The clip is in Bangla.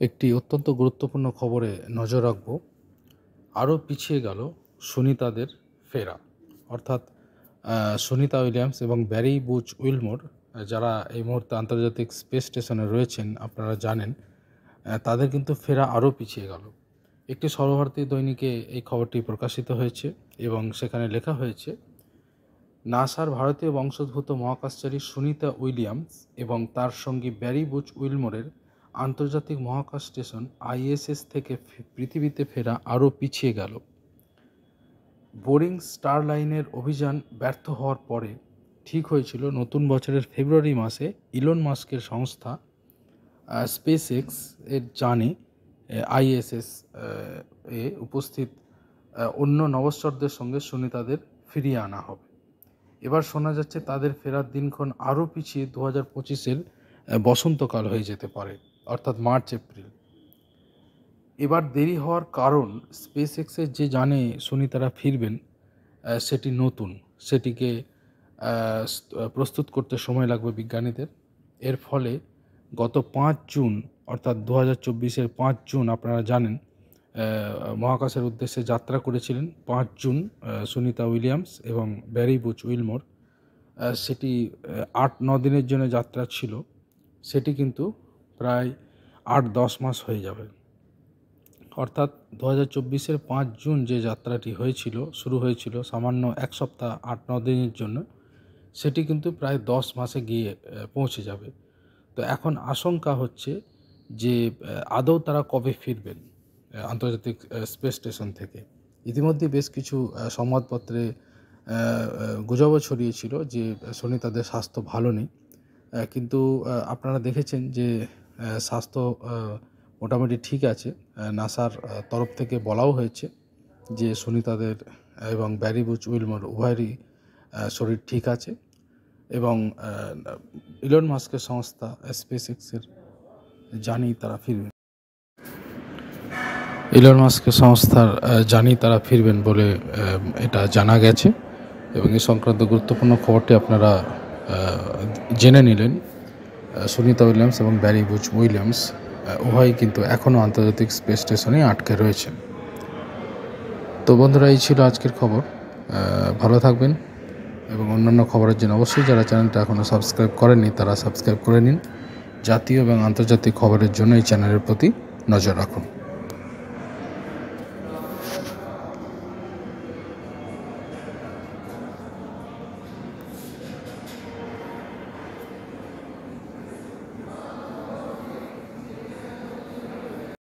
একটি অত্যন্ত গুরুত্বপূর্ণ খবরে নজর রাখব। আরও পিছিয়ে গেল সুনিতাদের ফেরা, অর্থাৎ সুনিতা উইলিয়ামস এবং ব্যারি বুচ উইলমোর, যারা এই মুহূর্তে আন্তর্জাতিক স্পেস স্টেশনে রয়েছেন আপনারা জানেন, তাদের কিন্তু ফেরা আরও পিছিয়ে গেল। একটি সর্বভারতী দৈনিকে এই খবরটি প্রকাশিত হয়েছে এবং সেখানে লেখা হয়েছে, নাসার ভারতীয় বংশোদ্ভূত মহাকাশচারী সুনিতা উইলিয়ামস এবং তার সঙ্গী ব্যারি বুচ উইলমোরের আন্তর্জাতিক মহাকাশ স্টেশন আইএসএস থেকে পৃথিবীতে ফেরা আরও পিছিয়ে গেল। বোরিং স্টারলাইনের অভিযান ব্যর্থ হওয়ার পরে ঠিক হয়েছিল নতুন বছরের ফেব্রুয়ারি মাসে ইলন মাস্কের সংস্থা স্পেস এক্স এর যানে আইএসএস এ উপস্থিত অন্য নভশ্চরদের সঙ্গে সুনিতাদের ফিরিয়ে আনা হবে। এবার শোনা যাচ্ছে তাদের ফেরার দিনক্ষণ আরও পিছিয়ে 2025-এর বসন্তকাল হয়ে যেতে পারে, অর্থাৎ মার্চ এপ্রিল। এবার দেরি হওয়ার কারণ, স্পেস এক্সের যে যানে সুনিতারা ফিরবেন সেটি নতুন, সেটিকে প্রস্তুত করতে সময় লাগবে বিজ্ঞানীদের। এর ফলে গত 5 জুন অর্থাৎ 2024-এর 5 জুন আপনারা জানেন মহাকাশের উদ্দেশ্যে যাত্রা করেছিলেন 5 জুন সুনিতা উইলিয়ামস এবং ব্যারি বুচ উইলমোর। সেটি 8-9 দিনের জন্য যাত্রা ছিল, সেটি কিন্তু প্রায় 8-10 মাস হয়ে যাবে। অর্থাৎ 2024-এর 5 জুন যে যাত্রাটি শুরু হয়েছিল সামান্য 1 সপ্তাহ 8-9 দিনের জন্য, সেটি কিন্তু প্রায় 10 মাসে গিয়ে পৌঁছে যাবে। তো এখন আশঙ্কা হচ্ছে যে আদৌ তারা কবে ফিরবেন আন্তর্জাতিক স্পেস স্টেশন থেকে। ইতিমধ্যে বেশ কিছু সংবাদপত্রে গুজবও ছড়িয়েছিল যে সুনিতাদের স্বাস্থ্য ভালো নেই, কিন্তু আপনারা দেখেছেন যে স্বাস্থ্য মোটামুটি ঠিক আছে। নাসার তরফ থেকে বলাও হয়েছে যে সুনিতাদের এবং ব্যারি বুচ উইলমোর উভয়েরই শরীর ঠিক আছে এবং ইলন মাস্কের সংস্থা স্পেস এক্সের জানেই তারা ফিরবেন। ইলন মাস্কের সংস্থার জানেই তারা ফিরবেন বলে এটা জানা গেছে এবং এই সংক্রান্ত গুরুত্বপূর্ণ খবরটি আপনারা জেনে নিলেন। সুনিতা উইলিয়ামস এবং ব্যারি বুচ উইলিয়ামস উভয়ই কিন্তু এখনও আন্তর্জাতিক স্পেস স্টেশনে আটকে রয়েছেন। তো বন্ধুরা, এই ছিল আজকের খবর। ভালো থাকবেন এবং অন্যান্য খবরের জন্য অবশ্যই যারা চ্যানেলটা এখনও সাবস্ক্রাইব করেননি তারা সাবস্ক্রাইব করে নিন। জাতীয় এবং আন্তর্জাতিক খবরের জন্য এই চ্যানেলের প্রতি নজর রাখুন।